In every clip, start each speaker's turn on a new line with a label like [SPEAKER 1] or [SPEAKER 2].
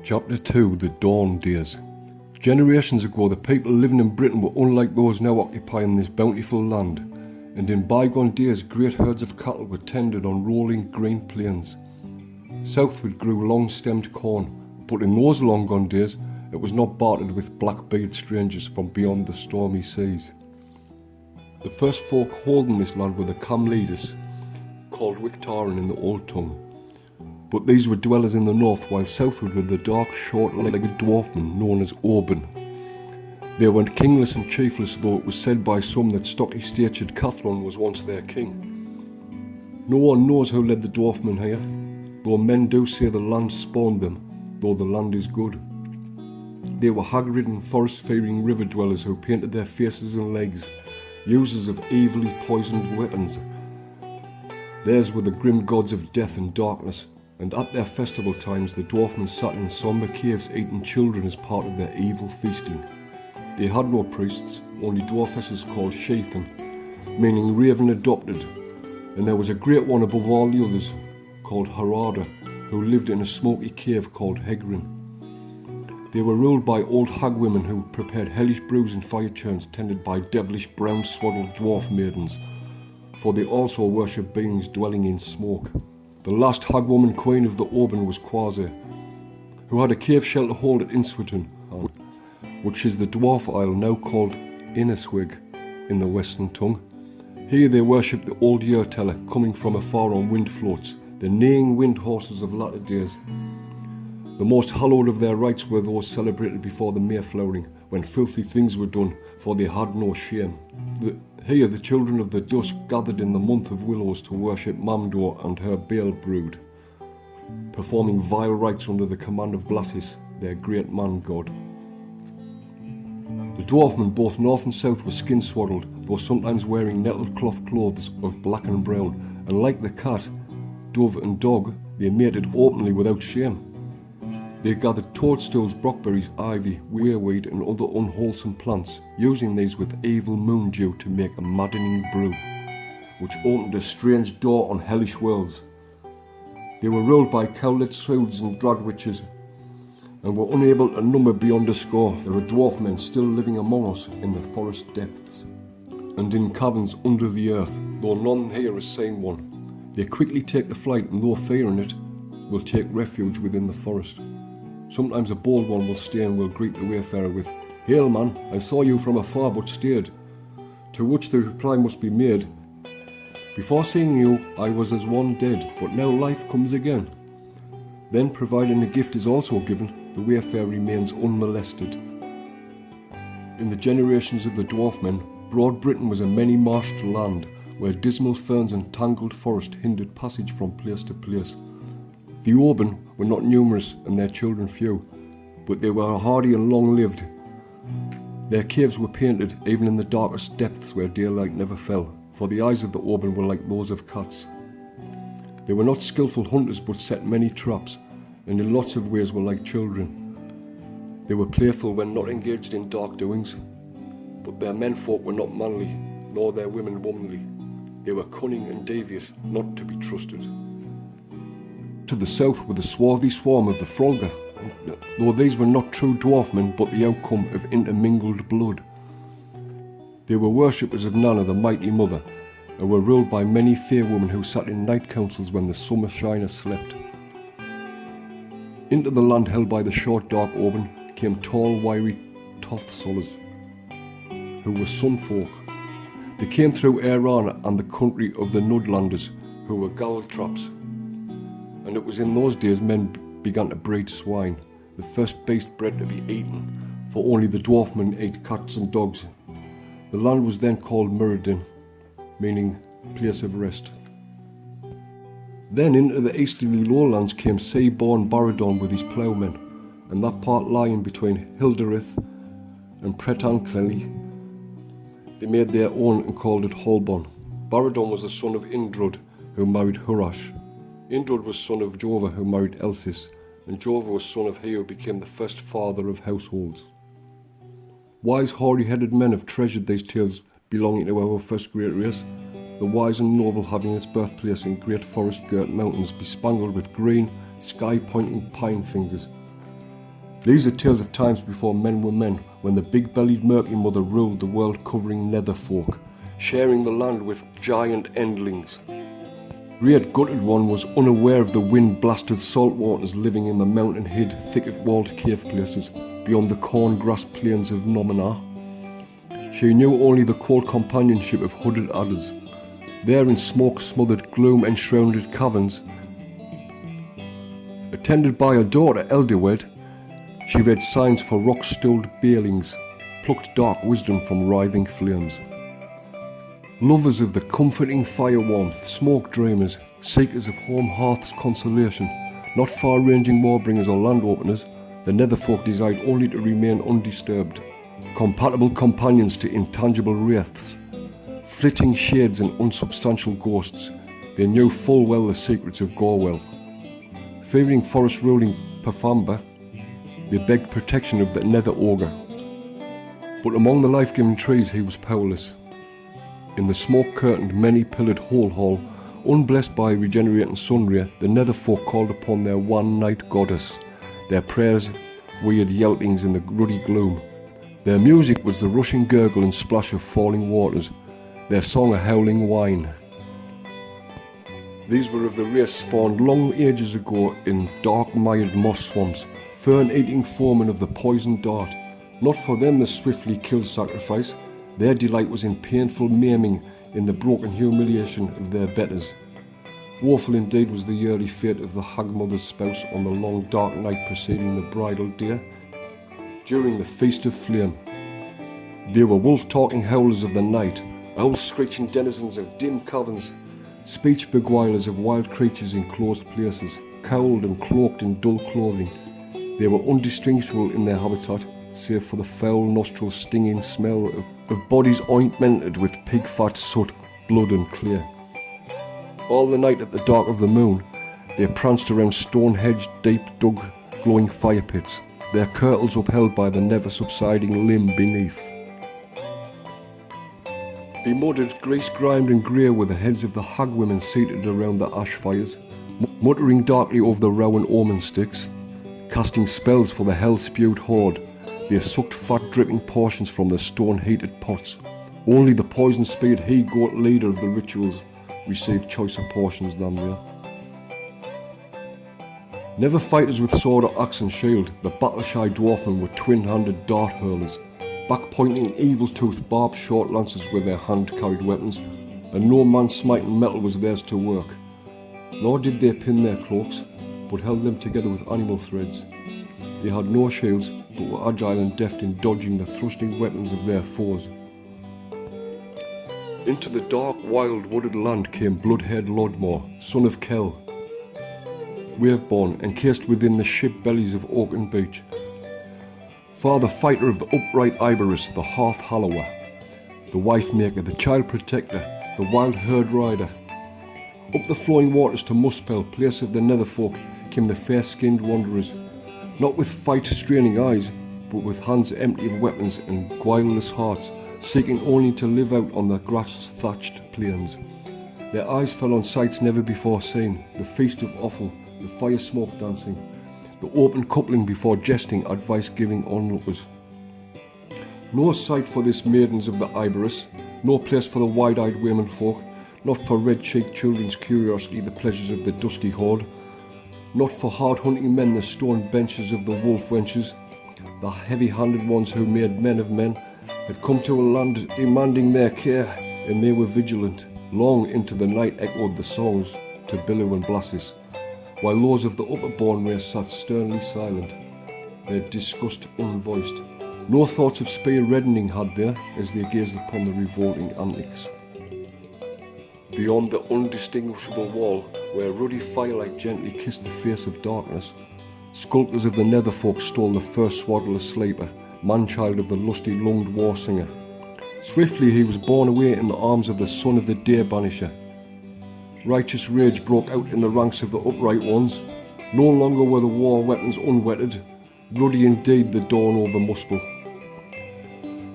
[SPEAKER 1] Chapter 2 The Dawn Days. Generations ago, the people living in Britain were unlike those now occupying this bountiful land, and in bygone days great herds of cattle were tended on rolling green plains. Southward grew long-stemmed corn, but in those long-gone days it was not bartered with black-bearded strangers from beyond the stormy seas. The first folk holding this land were the Cam leaders, called Wictaran in the Old Tongue. But these were dwellers in the north, while southward were the dark, short-legged dwarfmen known as Kolbrin. They went kingless and chiefless, though it was said by some that stocky-statured Cathlon was once their king. No one knows who led the dwarfmen here, though men do say the land spawned them, though the land is good. They were hag-ridden, forest-fearing river dwellers who painted their faces and legs, users of evilly poisoned weapons. Theirs were the grim gods of death and darkness, and at their festival times the dwarfmen sat in sombre caves eating children as part of their evil feasting. They had no priests, only dwarfesses called Sheathan, meaning raven adopted, and there was a great one above all the others, called Harada, who lived in a smoky cave called Hegrin. They were ruled by old hag women who prepared hellish brews in fire churns tended by devilish brown swaddled dwarf maidens, for they also worshipped beings dwelling in smoke. The last hag woman queen of the Kolbrin was Quasi, who had a cave shelter hold at Inswitton, which is the dwarf isle now called Inniswig in the western tongue. Here they worshipped the old year teller coming from afar on wind floats, the neighing wind horses of latter days. The most hallowed of their rites were those celebrated before the Mayflowering, when filthy things were done, for they had no shame. Here the children of the dusk gathered in the month of willows to worship Mamdor and her Baal brood, performing vile rites under the command of Blasis, their great man-god. The dwarfmen both north and south were skin-swaddled, though sometimes wearing nettled cloth clothes of black and brown, and like the cat, dove and dog, they mated openly without shame. They gathered toadstools, brockberries, ivy, weirweed and other unwholesome plants, using these with evil moon dew to make a maddening brew, which opened a strange door on hellish worlds. They were ruled by cowlet swoods and drag witches, and were unable to number beyond a score. There are dwarf men still living among us in the forest depths, and in caverns under the earth, though none here has seen one. They quickly take to flight, and though fearing it, will take refuge within the forest. Sometimes a bold one will stay and will greet the wayfarer with, "Hail man, I saw you from afar but stayed," to which the reply must be made, "Before seeing you I was as one dead, but now life comes again." Then, providing a gift is also given, the wayfarer remains unmolested. In the generations of the dwarfmen, broad Britain was a many-marshed land, where dismal ferns and tangled forest hindered passage from place to place. The Kolbrin were not numerous and their children few, but they were hardy and long-lived. Their caves were painted even in the darkest depths where daylight never fell, for the eyes of the Kolbrin were like those of cats. They were not skillful hunters but set many traps, and in lots of ways were like children. They were playful when not engaged in dark doings, but their menfolk were not manly, nor their women womanly. They were cunning and devious, not to be trusted. To the south were the swarthy swarm of the Frolga, though these were not true dwarfmen but the outcome of intermingled blood. They were worshippers of Nana, the mighty mother, and were ruled by many fair women who sat in night councils when the summer shiners slept. Into the land held by the short dark Kolbrin came tall wiry Tothsolers, who were sunfolk. They came through Iran and the country of the Nudlanders, who were Galtraps. And it was in those days men began to breed swine, the first beast bred to be eaten, for only the dwarfmen ate cats and dogs. The land was then called Muradin, meaning place of rest. Then into the easterly lowlands came sea-born Baradon with his ploughmen, and that part lying between Hilderith and Pretancleli they made their own and called it Holborn. Baradon was the son of Indrud, who married Hurash. Indrud was son of Jova, who married Elsis, and Jova was son of he who became the first father of households. Wise, hoary-headed men have treasured these tales belonging to our first great race, the wise and noble having its birthplace in great forest-girt mountains bespangled with green, sky-pointing pine fingers. These are tales of times before men were men, when the big-bellied Murky Mother ruled the world-covering netherfolk, sharing the land with giant endlings. Great Gutted One was unaware of the wind-blasted saltwaters living in the mountain-hid, thicket-walled cave places beyond the corn-grass plains of Nominar. She knew only the cold companionship of hooded adders. There in smoke-smothered, gloom-enshrouded caverns, attended by her daughter Eldywed, she read signs for rock-stilled balings, plucked dark wisdom from writhing flames. Lovers of the comforting fire warmth, smoke dreamers, seekers of home hearth's consolation, not far-ranging warbringers or land openers, the netherfolk desired only to remain undisturbed, compatible companions to intangible wraiths, flitting shades and unsubstantial ghosts. They knew full well the secrets of Gorwell. Fearing forest-ruling Pafamba, they begged protection of the nether ogre. But among the life-giving trees he was powerless. In the smoke-curtained, many-pillared whole hall, unblessed by regenerating sunray, the netherfolk called upon their one-night goddess. Their prayers weird yelpings in the ruddy gloom. Their music was the rushing gurgle and splash of falling waters, their song a howling whine. These were of the race spawned long ages ago in dark mired moss swamps, fern-eating foemen of the poisoned dart. Not for them the swiftly killed sacrifice, their delight was in painful maiming, in the broken humiliation of their betters. Woeful indeed was the yearly fate of the hag mother's spouse on the long dark night preceding the bridal day. During the feast of flame, they were wolf-talking howlers of the night, owl-screeching denizens of dim caverns, speech beguilers of wild creatures in closed places, cowled and cloaked in dull clothing. They were undistinguishable in their habitat, save for the foul nostril stinging smell of bodies ointmented with pig-fat, soot, blood and clay. All the night at the dark of the moon, they pranced around stone-hedged, deep-dug, glowing fire pits, their kirtles upheld by the never-subsiding limb beneath. Bemudded, grease-grimed and grey were the heads of the hag women seated around the ash fires, muttering darkly over the rowan omen sticks, casting spells for the hell-spewed horde. They sucked fat-dripping portions from the stone-heated pots. Only the poison-speared he-goat leader of the rituals received choicer portions than they. Never fighters with sword or axe and shield, the battle-shy dwarfmen were twin-handed dart-hurlers, back-pointing evil-toothed barbed short lances with their hand-carried weapons, and no man-smiting metal was theirs to work. Nor did they pin their cloaks, but held them together with animal threads. They had no shields, but were agile and deft in dodging the thrusting weapons of their foes. Into the dark, wild, wooded land came blood-haired Lodmore, son of Kell, wave-born, encased within the ship bellies of oak and beech. Father fighter of the upright Iberus, the hearth-hallower, the wife-maker, the child-protector, the wild herd rider. Up the flowing waters to Muspel, place of the netherfolk, came the fair-skinned wanderers, not with fight-straining eyes, but with hands empty of weapons and guileless hearts, seeking only to live out on the grass-thatched plains. Their eyes fell on sights never before seen, the feast of offal, the fire-smoke dancing, the open coupling before jesting, advice-giving onlookers. No sight for this maidens of the Iberus, no place for the wide-eyed women folk, not for red-cheeked children's curiosity the pleasures of the dusky horde, not for hard-hunting men the stone benches of the wolf wenches. The heavy-handed ones who made men of men had come to a land demanding their care, and they were vigilant. Long into the night echoed the songs to Billow and Blassis, while those of the upper-born race sat sternly silent, their disgust unvoiced. No thoughts of spear reddening had they, as they gazed upon the revolting antics. Beyond the undistinguishable wall, where ruddy firelight gently kissed the face of darkness, skulkers of the netherfolk stole the first swaddler sleeper, man-child of the lusty-lunged war-singer. Swiftly he was borne away in the arms of the son of the day-banisher. Righteous rage broke out in the ranks of the upright ones. No longer were the war weapons unwetted, ruddy indeed the dawn over Muspel.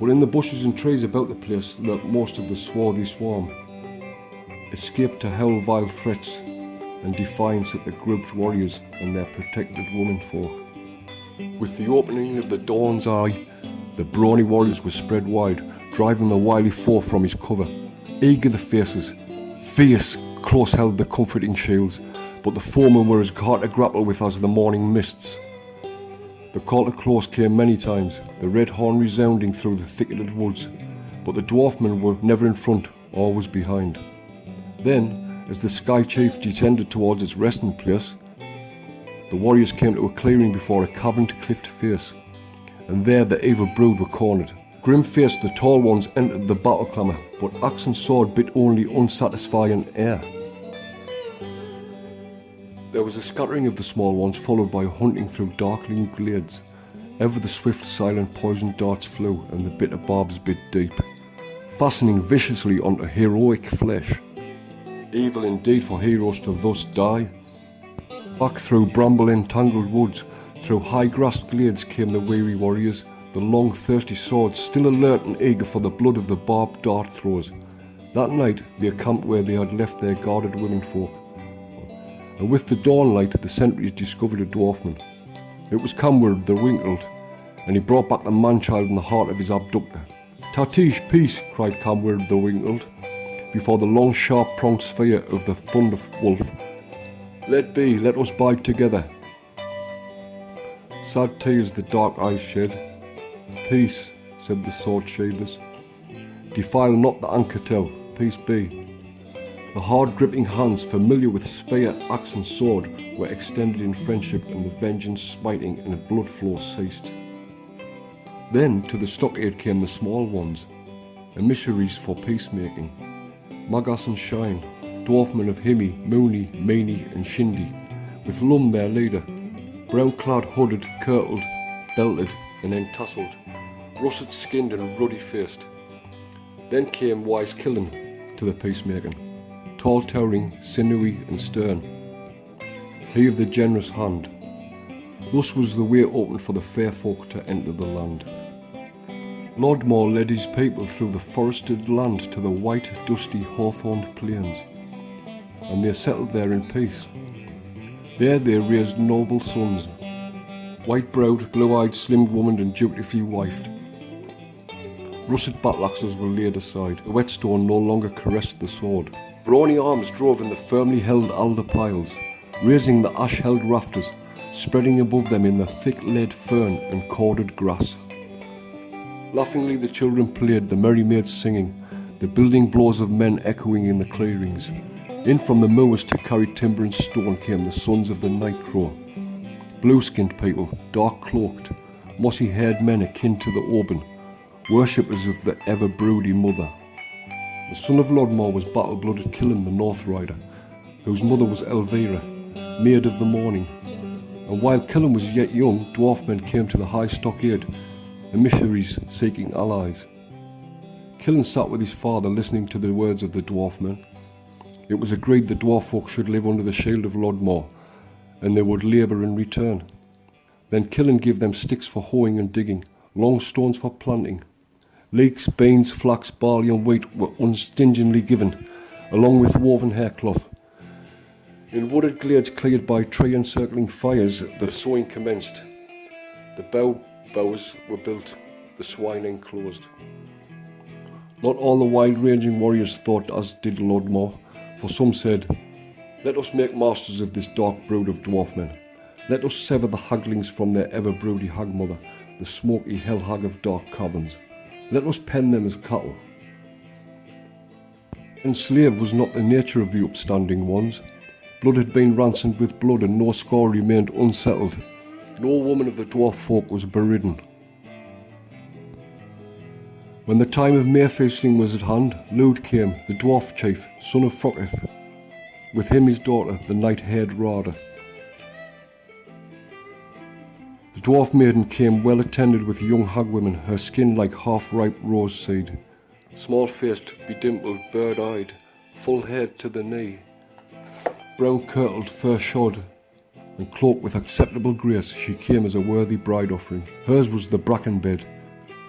[SPEAKER 1] But in the bushes and trees about the place lurked most of the swarthy swarm, escaped to howl vile threats and defiance at the grouped warriors and their protected womenfolk. With the opening of the dawn's eye, the brawny warriors were spread wide, driving the wily foe from his cover. Eager the faces, fierce close held the comforting shields, but the foemen were as hard to grapple with as the morning mists. The call to close came many times, the red horn resounding through the thicketed woods, but the dwarfmen were never in front, always behind. Then, as the Sky Chief descended towards its resting place, the warriors came to a clearing before a caverned cliffed face, and there the evil brood were cornered. Grim-faced the tall ones entered the battle clamour, but axe and sword bit only unsatisfying air. There was a scattering of the small ones, followed by hunting through darkling glades. Ever the swift, silent poison darts flew, and the bitter barbs bit deep, fastening viciously onto heroic flesh. Evil indeed for heroes to thus die. Back through bramble-entangled woods, through high-grassed glades came the weary warriors, the long, thirsty swords still alert and eager for the blood of the barbed dart throwers. That night they camped where they had left their guarded womenfolk, and with the dawnlight the sentries discovered a dwarfman. It was Camward the Winkled, and he brought back the man-child in the heart of his abductor. "Tatish, peace!" cried Camward the Winkled, before the long sharp-pronged spear of the thunder wolf. "Let be, let us bide together." Sad tears the dark eyes shed. "Peace," said the sword sheathers. "Defile not the anchor-tail, peace be." The hard gripping hands, familiar with spear, axe and sword, were extended in friendship, and the vengeance smiting and the blood flow ceased. Then to the stockade came the small ones, emissaries for peacemaking. Magas and Shine, dwarfmen of Himi, Mooney, Meany and Shindy, with Lum their leader, brown-clad, hooded, kirtled, belted and entasseled, russet-skinned and ruddy-faced. Then came wise Killen to the peacemaking, tall, towering, sinewy and stern, he of the generous hand. Thus was the way opened for the fair folk to enter the land. Lodmore led his people through the forested land to the white, dusty, hawthorned plains, and they settled there in peace. There they raised noble sons, white-browed, blue-eyed, slim-womaned and dutifully wifed. Russet battle-axes were laid aside, the whetstone no longer caressed the sword. Brawny arms drove in the firmly held alder piles, raising the ash-held rafters, spreading above them in the thick lead fern and corded grass. Laughingly the children played, the merry maids singing, the building blows of men echoing in the clearings. In from the moors to carry timber and stone came the sons of the night crow, blue-skinned people, dark-cloaked, mossy-haired men akin to the Oban, worshippers of the ever-broody mother. The son of Lodmore was battle-blooded Killen the North Rider, whose mother was Elvira, maid of the morning. And while Killen was yet young, dwarfmen came to the high stockade, emissaries seeking allies. Killen sat with his father listening to the words of the dwarfmen. It was agreed the dwarf folk should live under the shield of Lodmore, and they would labour in return. Then Killen gave them sticks for hoeing and digging, long stones for planting. Leeks, beans, flax, barley and wheat were unstingingly given, along with woven haircloth. In wooded glades cleared by tree-encircling fires, the sowing commenced. The bowers were built, the swine enclosed. Not all the wide-ranging warriors thought as did Lodmore, for some said, "Let us make masters of this dark brood of dwarfmen. Let us sever the haglings from their ever-broody hag-mother, the smoky hell-hag of dark caverns. Let us pen them as cattle." Enslaved was not the nature of the upstanding ones. Blood had been ransomed with blood, and no score remained unsettled. No woman of the dwarf folk was beridden. When the time of May feasting was at hand, Lud came, the dwarf chief, son of Froketh, with him his daughter, the night-haired Rada. The dwarf maiden came well attended with young hag-women, her skin like half-ripe rose seed, small-faced, bedimpled, bird-eyed, full-haired to the knee, brown-kirtled, fur-shod, and cloaked with acceptable grace, she came as a worthy bride offering. Hers was the bracken bed,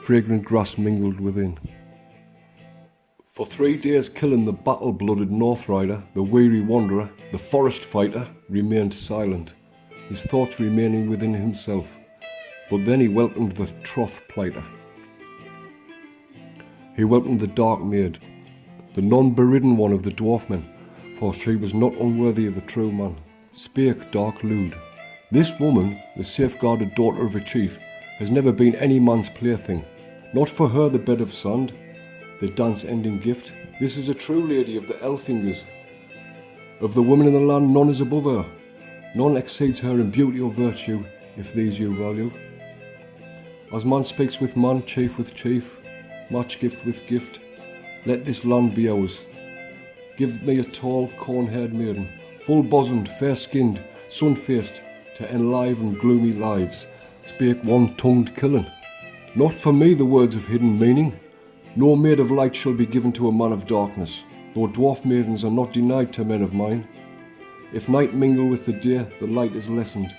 [SPEAKER 1] fragrant grass mingled within. For 3 days Killen, the battle-blooded North Rider, the weary wanderer, the forest fighter, remained silent, his thoughts remaining within himself. But then he welcomed the troth plighter. He welcomed the dark maid, the non-beridden one of the dwarfmen, for she was not unworthy of a true man. Spake dark Lude, "This woman, the safeguarded daughter of a chief, has never been any man's plaything. Not for her the bed of sand, the dance-ending gift. This is a true lady of the Elfingers. Of the women in the land none is above her. None exceeds her in beauty or virtue, if these you value. As man speaks with man, chief with chief, match gift with gift, let this land be ours. Give me a tall, corn-haired maiden, full-bosomed, fair-skinned, sun-faced, to enliven gloomy lives," spake one-tongued Killen. "Not for me the words of hidden meaning. No maid of light shall be given to a man of darkness, though dwarf maidens are not denied to men of mine. If night mingle with the day, the light is lessened,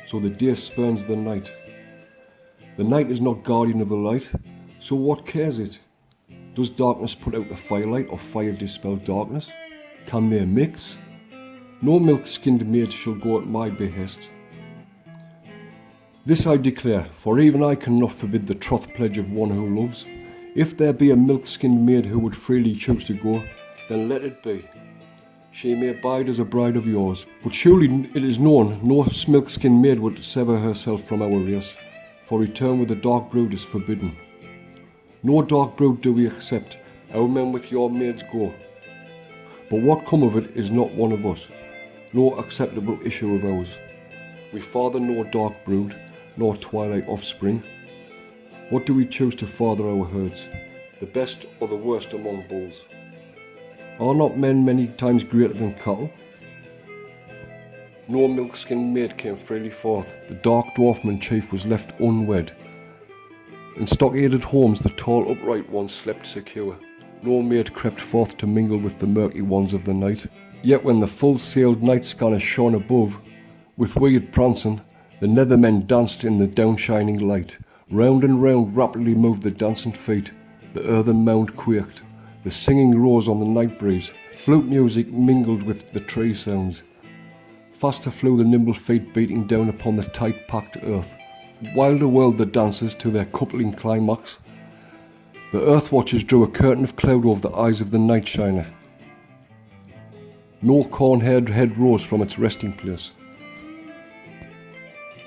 [SPEAKER 1] so the day spurns the night. The night is not guardian of the light, so what cares it? Does darkness put out the firelight, or fire dispel darkness? Can they mix? No milk-skinned maid shall go at my behest. This I declare, for even I cannot forbid the troth pledge of one who loves. If there be a milk-skinned maid who would freely choose to go, then let it be. She may abide as a bride of yours, but surely it is known no milk-skinned maid would sever herself from our race, for return with the dark brood is forbidden. No dark brood do we accept, our men with your maids go. But what come of it is not one of us, no acceptable issue of ours. We father no dark brood, nor twilight offspring. What do we choose to father our herds, the best or the worst among bulls? Are not men many times greater than cattle? No milk-skinned maid came freely forth, the dark dwarfman chief was left unwed. In stockaded homes the tall upright ones slept secure. No maid crept forth to mingle with the murky ones of the night. Yet when the full-sailed night scanner shone above, with winged prancing, the nethermen danced in the down-shining light. Round and round rapidly moved the dancing feet, the earthen mound quaked, the singing rose on the night breeze, flute music mingled with the tree sounds. Faster flew the nimble feet beating down upon the tight-packed earth. Wilder whirled the dancers to their coupling climax. The earth watchers drew a curtain of cloud over the eyes of the night shiner. No corn-haired head rose from its resting place.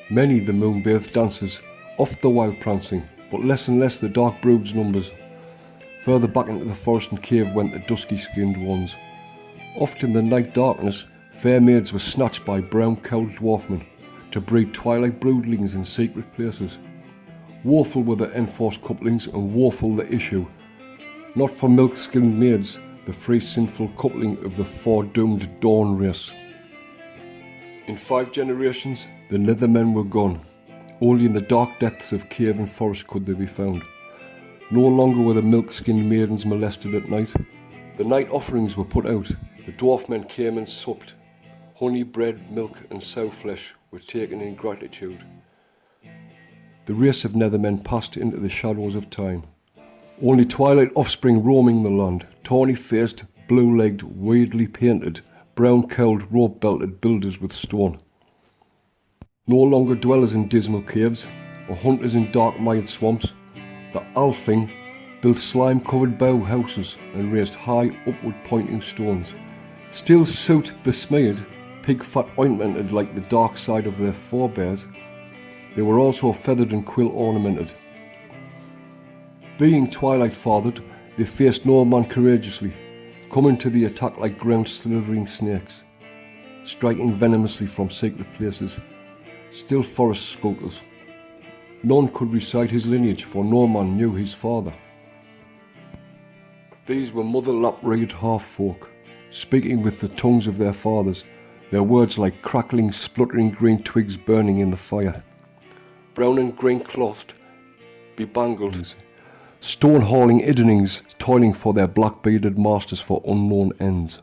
[SPEAKER 1] Many the moon-bathed dancers, oft the while prancing, but less and less the dark brood's numbers. Further back into the forest and cave went the dusky-skinned ones. Oft in the night darkness, fair maids were snatched by brown-cowled dwarfmen, to breed twilight broodlings in secret places. Woeful were the enforced couplings, and woeful the issue. Not for milk-skinned maids, the free sinful coupling of the foredoomed dawn race. In 5 generations, the nethermen were gone. Only in the dark depths of cave and forest could they be found. No longer were the milk-skinned maidens molested at night. The night offerings were put out. The dwarfmen came and supped. Honey, bread, milk, and sow flesh were taken in gratitude. The race of nethermen passed into the shadows of time. Only twilight offspring roaming the land, tawny-faced, blue-legged, weirdly painted, brown-cowled, rope-belted builders with stone. No longer dwellers in dismal caves, or hunters in dark-mired swamps. The Alfing built slime-covered bough houses and raised high, upward-pointing stones. Still soot besmeared, pig-fat ointmented like the dark side of their forebears, they were also feathered and quill-ornamented. Being twilight-fathered, they faced no man courageously, coming to the attack like ground-slithering snakes, striking venomously from secret places, still forest skulkers. None could recite his lineage, for no man knew his father. These were mother-lap-reared half-folk, speaking with the tongues of their fathers, their words like crackling, spluttering green twigs burning in the fire. Brown and green-clothed, bebangled, stone-hauling iddenings toiling for their black-bearded masters for unknown ends.